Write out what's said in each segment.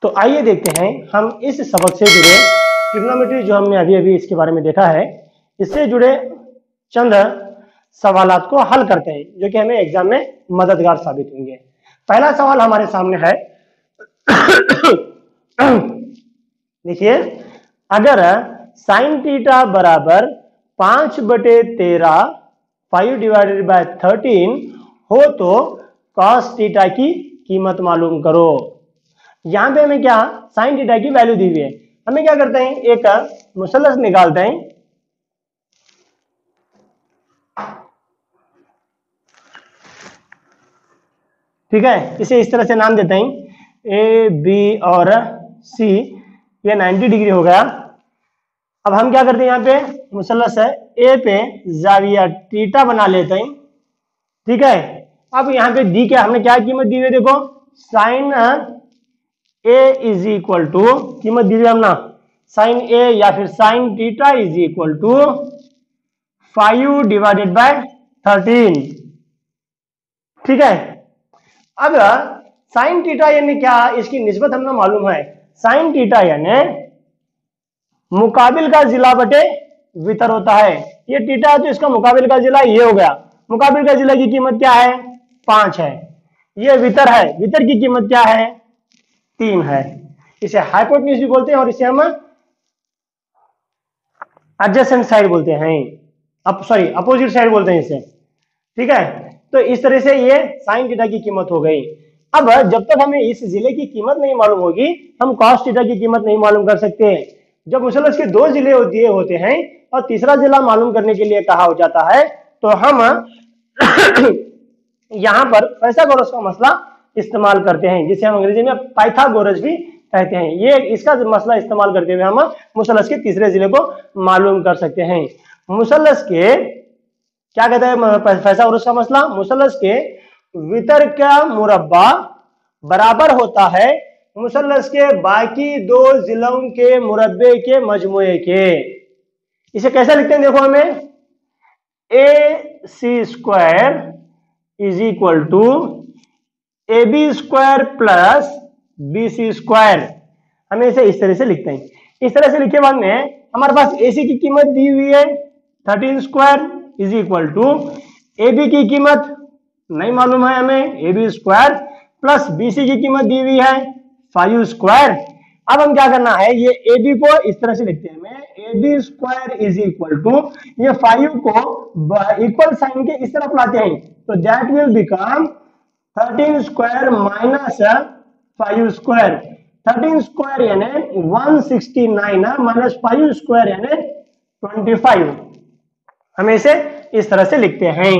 तो आइए देखते हैं हम इस सबक से जुड़े ट्रिग्नोमेट्री जो हमने अभी अभी इसके बारे में देखा है, इससे जुड़े चंद सवालात को हल करते हैं जो कि हमें एग्जाम में मददगार साबित होंगे। पहला सवाल हमारे सामने है देखिए, अगर साइन थीटा बराबर 5/13 5 डिवाइडेड बाय 13 हो तो कॉस थीटा की कीमत मालूम करो। यहां पे हमें क्या साइन थीटा की वैल्यू दी हुई है, हमें क्या करते हैं एक मुसल्लस निकालते हैं। ठीक है, इसे इस तरह से नाम देते हैं ए बी और सी, ये 90 डिग्री हो गया। अब हम क्या करते हैं, यहाँ पे मुसल्लस है, ए पे जाविया थीटा बना लेते हैं। ठीक है, अब यहाँ पे दी क्या हमने क्या कीमत दी हुई है, देखो sine A is equal to कीमत दी हुई हमने साइन ए या फिर sine theta is equal to 5 divided by 13। ठीक है, अब साइन थीटा यानी क्या, इसकी निस्बत हमने मालूम है। साइन थीटा यानी मुकाबिल का जिला बटे वितर होता है। ये थीटा है तो इसका मुकाबिल का जिला ये हो गया। मुकाबिल का जिला की कीमत क्या है, 5 है। ये वितर है, वितर की कीमत क्या है, 3 है। इसे हाइपोटेन्यूज भी बोलते हैं और इसे हम एडजेसेंट साइड बोलते हैं, अपोजिट साइड बोलते हैं इसे। ठीक है, तो इस तरह से ये साइन थीटा की कीमत हो गई। अब जब तक हमें इस जिले की कीमत नहीं मालूम होगी, हम कॉस थीटा की कीमत नहीं मालूम कर सकते। जब मुसल्लस के 2 जिले दिए होते हैं और तीसरा जिला मालूम करने के लिए कहा हो जाता है, तो हम यहां पर पाइथागोरस का मसला इस्तेमाल करते हैं, जिसे हम अंग्रेजी में पाइथागोरस भी कहते हैं। ये इसका मसला इस्तेमाल करते हुए हम मुसल्लस के तीसरे जिले को मालूम कर सकते हैं। मुसल्लस के क्या कहता है पाइथागोरस का मसला, मुसल्लस के वितर का मुरब्बा बराबर होता है मुसल्लस के बाकी 2 जिलों के मुरब्बे के मजमुए के। इसे कैसे लिखते हैं, देखो हमें A C square is equal to A B square plus B C square. हमें इसे इस तरह से लिखते हैं। इस तरह से लिखे बाद में हमारे पास ए सी की कीमत दी हुई है 13 square is equal to A B की कीमत नहीं मालूम है हमें, A B square plus B C की कीमत दी हुई है 5 स्क्वायर। अब हम क्या करना है, ये ए बी को इस तरह से लिखते हैं, हमें A B square is equal to ये 5 को इक्वल साइन के इस तरफ लाते हैं, तो that will become 13 square minus 5 square. 13 square यानी 169 माइनस 5 स्क्वायर यानी 25। हम इसे इस तरह से लिखते हैं,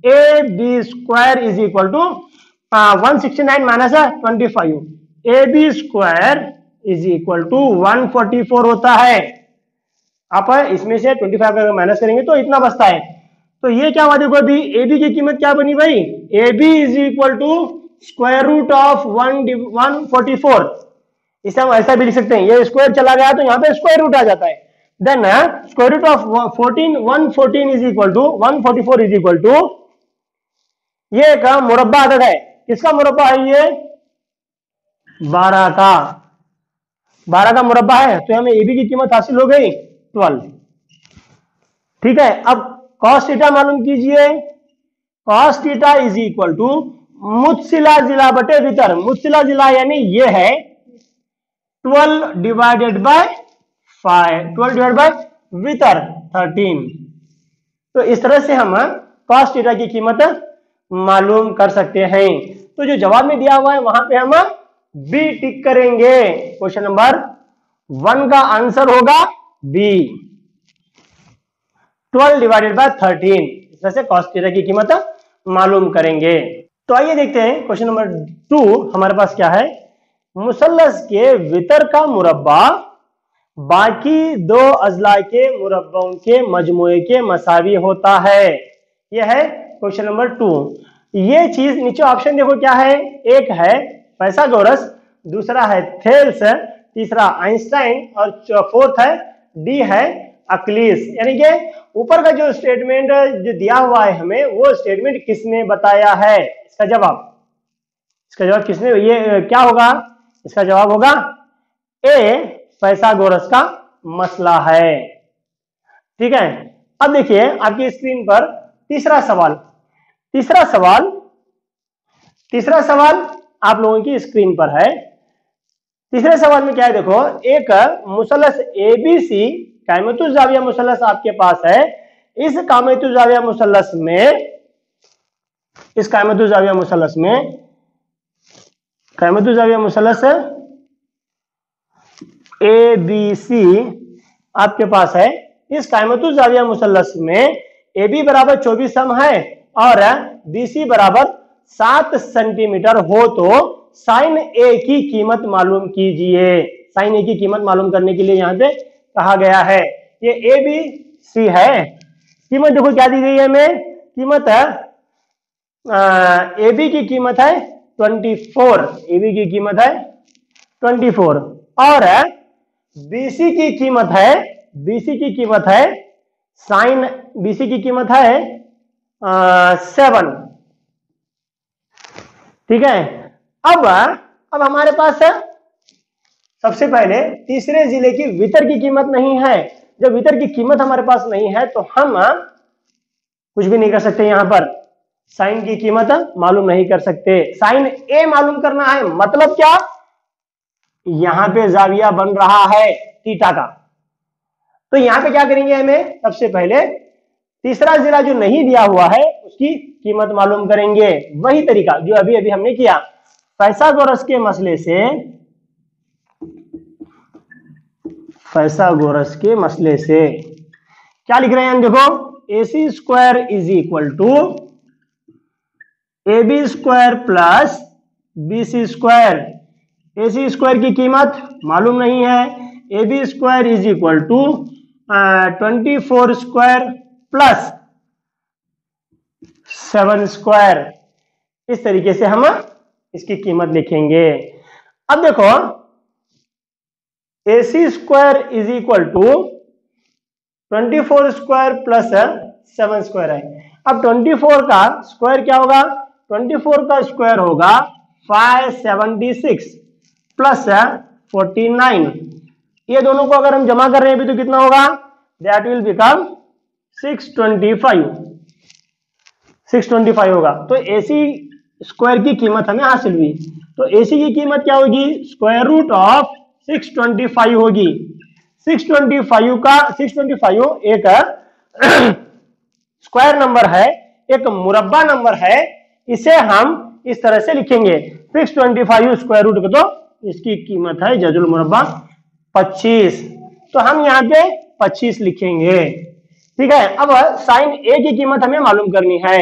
A B square is equal to 169 minus 25, A B square is equal to 144 होता है। आप इसमें से 25 अगर माइनस करेंगे तो इतना बचता है। तो ये क्या हुआ, देखो अभी ए बी की कीमत क्या बनी भाई, A B is equal to square root of 144। इसे हम ऐसा भी लिख सकते हैं, ये स्क्वायर चला गया तो यहाँ पे स्क्वायर रूट आ जाता है। Then square root of 114 is equal to 144 is equal to ये एक मुरब्बा अदद है। किसका मुरब्बा है, ये 12 का मुरब्बा है, तो हमें ए बी की कीमत हासिल हो गई 12। ठीक है, अब कॉस थीटा मालूम कीजिए। Cos theta is equal to मुत्सिला जिला बटे वितर। मुत्सिला जिला यानी ये है 12 डिवाइडेड बाय 5, 12 डिवाइडेड बाय वितर 13। तो इस तरह से हम कॉस थीटा की कीमत मालूम कर सकते हैं। तो जो जवाब में दिया हुआ है वहां पे हम बी टिक करेंगे। क्वेश्चन नंबर 1 का आंसर होगा बी, 12 डिवाइडेड बाय 13। इस तरह से कॉस थीटा की कीमत मालूम करेंगे। तो आइए देखते हैं क्वेश्चन नंबर 2 हमारे पास क्या है, मुसल्लस के वितर का मुरब्बा बाकी 2 अजला के मुरब्बों के मजमुए के मसावी होता है। यह है क्वेश्चन नंबर 2। ये चीज नीचे ऑप्शन देखो क्या है, एक है पाइथागोरस, दूसरा है थेल्स, तीसरा आइंस्टाइन और फोर्थ है डी है अक्लीस। यानी कि ऊपर का जो स्टेटमेंट जो दिया हुआ है हमें, वो स्टेटमेंट किसने बताया है, इसका जवाब किसने, ये क्या होगा, इसका जवाब होगा ए, पाइथागोरस का मसला है। ठीक है, अब देखिए आपकी स्क्रीन पर तीसरा सवाल। तीसरा सवाल आप लोगों की स्क्रीन पर है। तीसरे सवाल में क्या है, देखो एक मुसलस एबीसी कायमतुज़ाविया मुसलस आपके पास है। इस कायमतुज़ाविया मुसलस एबीसी आपके पास है। इस कायमतुज़ाविया मुसलस में ए बी बराबर 24 सम है और बीसी बराबर 7 सेंटीमीटर हो तो साइन ए की कीमत मालूम कीजिए। साइन ए की कीमत मालूम करने के लिए यहां पे कहा गया है। ये ए बी सी है। कीमत देखो क्या दी गई है हमें, कीमत है ए बी की कीमत है 24, ए बी की कीमत है 24 और बीसी की कीमत है साइन बीसी की कीमत है 7। ठीक है, अब हमारे पास सबसे पहले तीसरे जिले की वितर की कीमत नहीं है। जब वितर की कीमत हमारे पास नहीं है तो हम कुछ भी नहीं कर सकते। यहां पर साइन की कीमत मालूम नहीं कर सकते। साइन ए मालूम करना है, मतलब क्या, यहां पे जाविया बन रहा है थीटा का। तो यहां पे क्या करेंगे, हमें सबसे पहले तीसरा जिला जो नहीं दिया हुआ है उसकी कीमत मालूम करेंगे। वही तरीका जो अभी अभी हमने किया। पाइथागोरस के मसले से क्या लिख रहे हैं हम, देखो AC square is equal to AB square plus BC square. AC square की कीमत मालूम नहीं है। AB square is equal to 24 square plus 7 square. इस तरीके से हम इसकी कीमत लिखेंगे। अब देखो AC square is equal to 24 square plus 7 square है। अब 24 का स्क्वायर क्या होगा, 24 का स्क्वायर होगा 576 प्लस 49। ये दोनों को अगर हम जमा कर रहे हैं भी तो कितना होगा, दैट विल बिकम 625 होगा। तो AC स्क्वायर की कीमत हमें हासिल हुई। तो AC की कीमत क्या होगी, स्क्वायर रूट ऑफ 625 होगी। 625 एक स्क्वायर नंबर है, एक मुरब्बा नंबर है। इसे हम इस तरह से लिखेंगे 625 स्क्वायर रूट को, तो इसकी कीमत है जजुल मुरब्बा 25। तो हम यहाँ पे 25 लिखेंगे। ठीक है, अब साइन ए की कीमत हमें मालूम करनी है।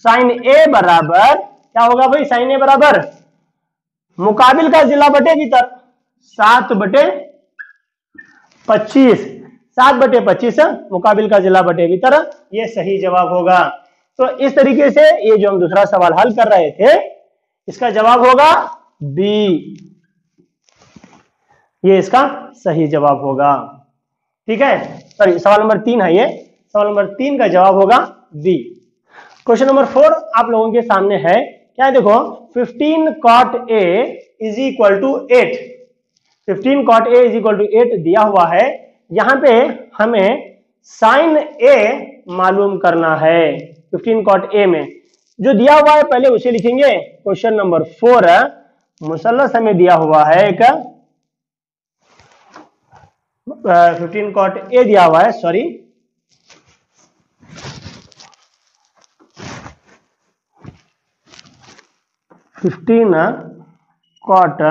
साइन ए बराबर क्या होगा भाई, साइन ए बराबर मुकाबिल का जिला बटे भीतर 7/25। 7/25 मुकाबिल का जिला बटे भीतर, ये सही जवाब होगा। तो इस तरीके से ये जो हम दूसरा सवाल हल कर रहे थे इसका जवाब होगा बी। ये इसका सही जवाब होगा। ठीक है, सॉरी सवाल नंबर 3 है ये। सवाल नंबर 3 का जवाब होगा बी। क्वेश्चन नंबर 4 आप लोगों के सामने है। क्या है, देखो 15 cot A is equal to 8। 15 cot A is equal to 8 दिया हुआ है। यहां पे हमें साइन A मालूम करना है। 15 cot A में जो दिया हुआ है पहले उसे लिखेंगे। क्वेश्चन नंबर 4 मुसल्लस हमें दिया हुआ है एक 15 cot A दिया हुआ है, sorry 15 cot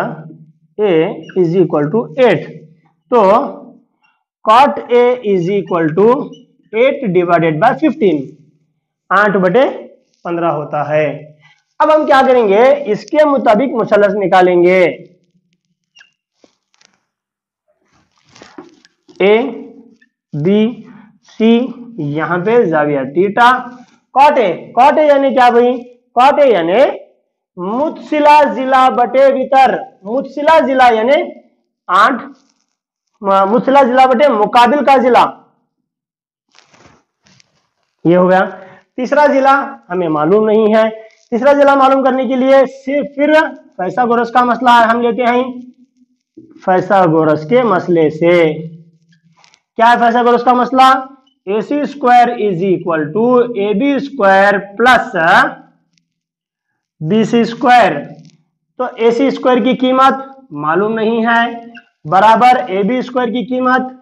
A is equal to 8। तो cot A is equal to 8 divided by 15, 8/15 होता है। अब हम क्या करेंगे, इसके मुताबिक मुसल्लस निकालेंगे। A B C, यहां पे जाविया थीटा। cot A यानी क्या भाई, cot A यानी मुतसिला जिला बटे वितर। मुतसिला जिला यानी 8, मुतसिला जिला बटे मुकाबिल का जिला, ये हो गया। तीसरा जिला हमें मालूम नहीं है। तीसरा जिला मालूम करने के लिए सिर्फ फिर पाइथागोरस का मसला हम लेते हैं। फाइथागोरस के मसले से। क्या है फाइथागोरस का मसला? AC square is equal to AB square plus BC square. तो AC स्क्वायर की कीमत मालूम नहीं है, बराबर AB स्क्वायर की कीमत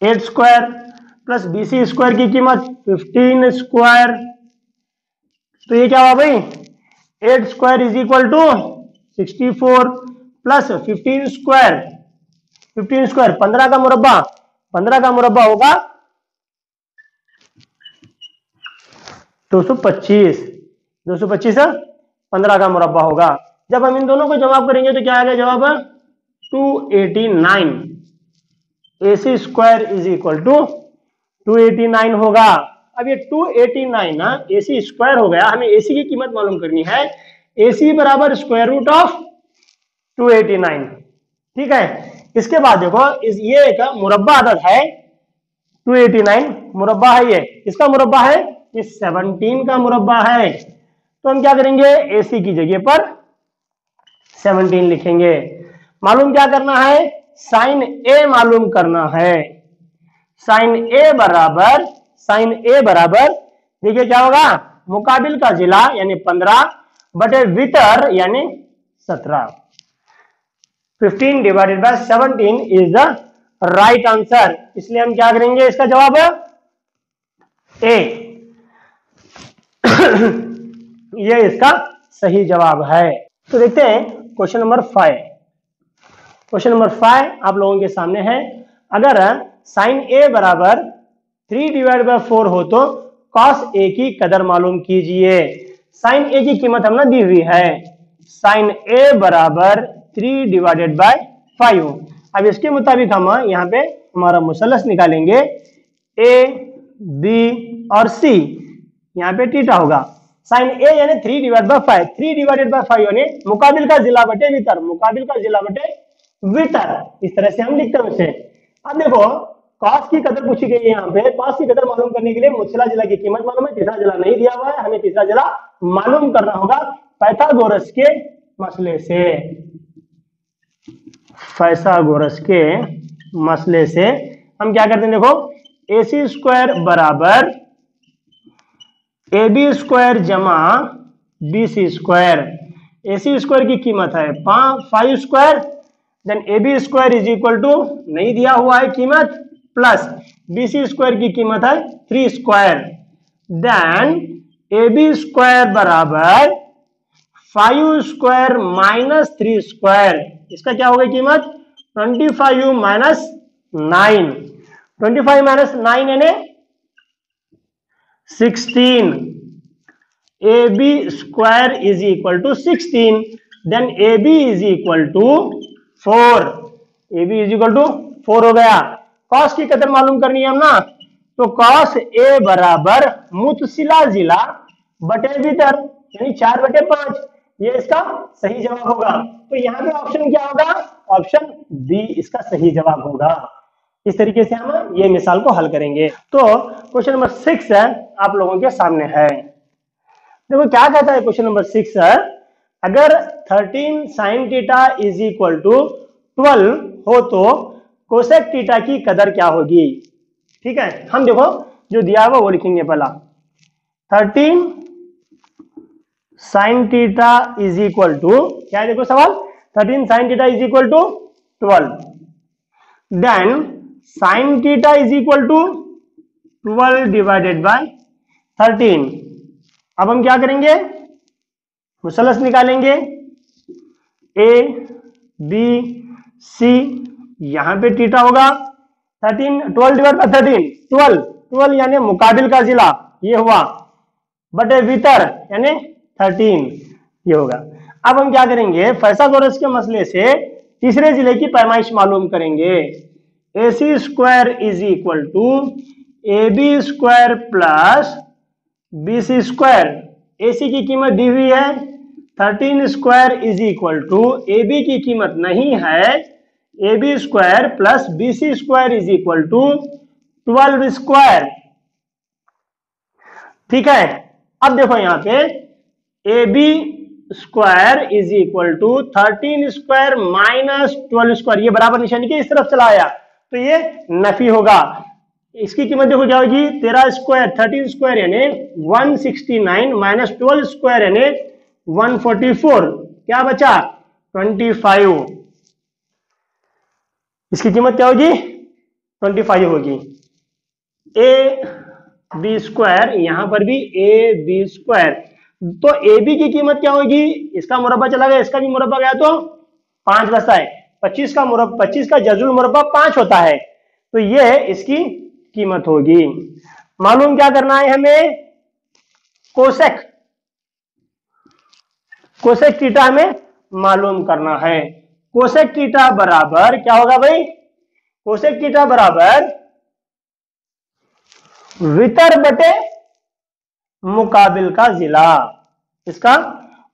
8 स्क्वायर प्लस BC स्क्वायर की कीमत 15 स्क्वायर। तो ये क्या हुआ भाई? 8 square is equal to 64 plus 15 square. 15 square 15 का मुरब्बा, 15 का मुरब्बा होगा 225। 225 15 का मुरब्बा होगा। जब हम इन दोनों को जवाब करेंगे तो क्या आएगा जवाब? 289। AC square is equal to 289 होगा। अब ये 289 ना AC स्क्वायर हो गया, हमें AC की कीमत मालूम करनी है। AC बराबर स्क्वायर रूट ऑफ 289। ठीक है, इसके बाद देखो ये एक मुरब्बा अदद है 289, मुरब्बा है ये, इसका मुरब्बा है, ये 17 का मुरब्बा है। तो हम क्या करेंगे? AC की जगह पर 17 लिखेंगे। मालूम क्या करना है? साइन A मालूम करना है। साइन A बराबर देखिए क्या होगा? मुकाबिल का जिला यानी 15 बटे वितर यानी 17। 15 divided by 17 is the right answer. इसलिए हम क्या करेंगे? इसका जवाब A। ये इसका सही जवाब है। तो देखते हैं क्वेश्चन नंबर 5। क्वेश्चन नंबर 5 आप लोगों के सामने है। अगर साइन A बराबर 3 डिवाइड बाय 4 हो तो कॉस A की कदर मालूम कीजिए। साइन A की कीमत हमने दी हुई है, साइन A बराबर 3 डिवाइडेड बाय 5। अब इसके मुताबिक हम यहाँ पे हमारा मुसल्लस निकालेंगे A, B और C। यहाँ पे थीटा होगा। साइन A यानी 3 डिवाइड बाय 5, 3 डिवाइडेड बाय 5 यानी मुकाबिल का जिला बटे वितर, मुकाबिल का जिला बटे वितर। इस तरह से हम लिखते हैं उसे। अब देखो कॉस की कदर पूछी गई है। यहाँ पे कॉस की कदर मालूम करने के लिए मुचला जिला की कीमत मालूम है, तीसरा जिला नहीं दिया हुआ है, हमें तीसरा जिला मालूम करना होगा पाइथागोरस के मसले से। पाइथागोरस के मसले से हम क्या करते हैं? देखो AC स्क्वायर बराबर AB स्क्वायर जमा BC स्क्वायर। AC स्क्वायर की कीमत है 5 square, then AB square is equal to नहीं दिया हुआ है कीमत, प्लस BC स्क्वायर की कीमत है 3 स्क्वायर। देन AB स्क्वायर बराबर 5 स्क्वायर माइनस 3 स्क्वायर। इसका क्या होगा कीमत? 25 माइनस 9। 25 माइनस 9 यानी 16। AB square is equal to 16, then AB is equal to 4। AB is equal to 4 हो गया। कॉस की कदर मालूम करनी है हम ना, तो कॉस A बराबर मुतसिला जिला बटे वितर यानी 4 बटे 5। ये इसका सही जवाब होगा। तो यहाँ पे ऑप्शन क्या होगा? ऑप्शन बी इसका सही जवाब होगा। इस तरीके से हम ये मिसाल को हल करेंगे। तो क्वेश्चन नंबर 6 है आप लोगों के सामने है। देखो क्या कहता है क्वेश्चन नंबर 6 है, अगर 13 sine theta is equal to 12 हो तो कोसेक थीटा की कदर क्या होगी? ठीक है, हम देखो जो दिया हुआ वो लिखेंगे। पहला 13 sine theta is equal to क्या है? देखो सवाल 13 sine theta is equal to 12, then sine theta is equal to 12 divided by 13। अब हम क्या करेंगे? मुसल्लस निकालेंगे A, B, C। यहां पे थीटा होगा 12 डिवाइड बाय 13, 12 यानी मुकाबिल का जिला ये हुआ, बटे वितर यानी 13 ये होगा। अब हम क्या करेंगे? पाइथागोरस के मसले से तीसरे जिले की पैमाइश मालूम करेंगे। AC square is equal to AB square plus BC square. AC की कीमत दी हुई है 13 square is equal to AB की कीमत नहीं है, AB square plus BC square is equal to 12 square. ठीक है, अब देखो यहां पे AB square is equal to 13 square minus 12 square, ये बराबर निशानी के इस तरफ चला आया तो ये नफी होगा। इसकी कीमत देखो क्या होगी, 13 स्क्वायर 13 स्क्वायर यानी 169 माइनस 12 स्क्वायर यानी 144, क्या बचा 25। इसकी कीमत क्या होगी 25 होगी। ए बी स्क्वायर, यहां पर भी ए बी स्क्वायर, तो ए बी की कीमत क्या होगी, इसका मुरब्बा चला गया इसका भी मुरब्बा गया तो 5 बचता है, 25 का मुरब्बा 25 का जजुल मुरब्बा 5 होता है, तो ये इसकी कीमत होगी। मालूम क्या करना है हमें, कोसेक कोसेक थीटा हमें मालूम करना है। कोसेक थीटा बराबर क्या होगा भाई, कोसेक थीटा बराबर वितर बटे मुकाबिल का जिला, इसका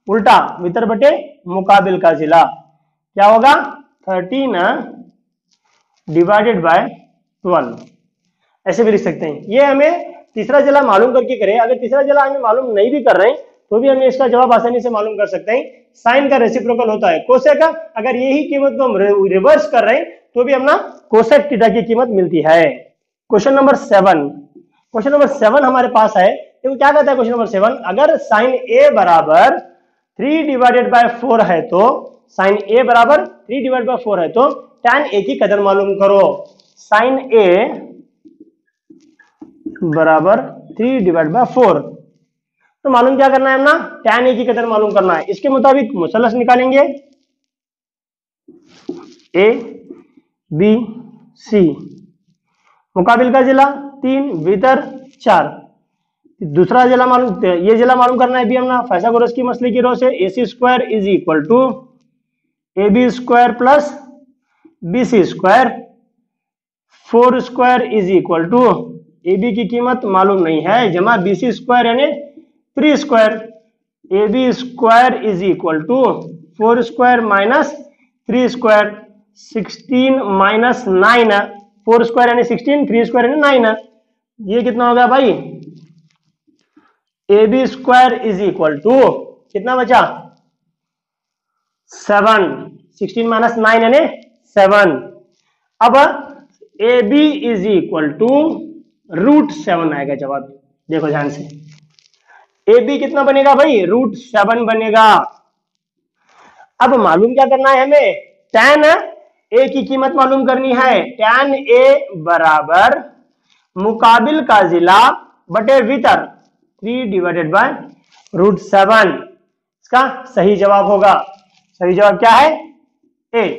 उल्टा वितर बटे मुकाबिल का जिला क्या होगा 13 डिवाइडेड बाय 12, ऐसे भी लिख सकते हैं। ये हमें तीसरा जिला मालूम करके करें, अगर तीसरा जिला हमें मालूम नहीं भी कर रहे हैं तो भी हमें इसका जवाब आसानी से मालूम कर सकते हैं। साइन का रेसिप्रोकल होता है कोसेक का, अगर यही कीमत को हम रिवर्स कर रहे हैं तो भी हम कोसेक थीटा की कीमत मिलती है। क्वेश्चन नंबर 7, क्वेश्चन नंबर 7 हमारे पास है, देखो क्या कहता है क्वेश्चन नंबर 7, अगर साइन ए बराबर 3 डिवाइडेड बाय 4 है तो साइन ए बराबर 3 डिवाइडेड बाय 4 है तो tan ए की कदर मालूम करो। साइन ए बराबर 3 डिवाइड बाय 4, तो मालूम क्या करना है ना, tan ए की कदर मालूम करना है। इसके मुताबिक मुसल्लस निकालेंगे ए बी सी, मुकाबिल का जिला 3, वितर 4, दूसरा जिला मालूम, ये जिला मालूम करना है भी हमने फाइथागोरस की मसले की रो से, AC square is equal to AB square plus BC square, 4 square is equal to AB की कीमत मालूम नहीं है जमा BC स्क्वायर यानी 3 square, AB square is equal to 4 square minus 3 square, 16 minus 9, 4 square यानी 16, 3 स्क्वायर यानी 9, ये कितना होगा भाई AB square is equal to कितना बचा 7, 16 माइनस 9 यानी 7। अब AB इज इक्वल टू √7 आएगा जवाब, देखो ध्यान से AB कितना बनेगा भाई √7 बनेगा। अब मालूम क्या करना है हमें, tan A की कीमत मालूम करनी है, tan A बराबर मुकाबिल का जिला बटे वितर 3 डिवाइडेड बाय √7, इसका सही जवाब होगा। सही जवाब क्या है ए।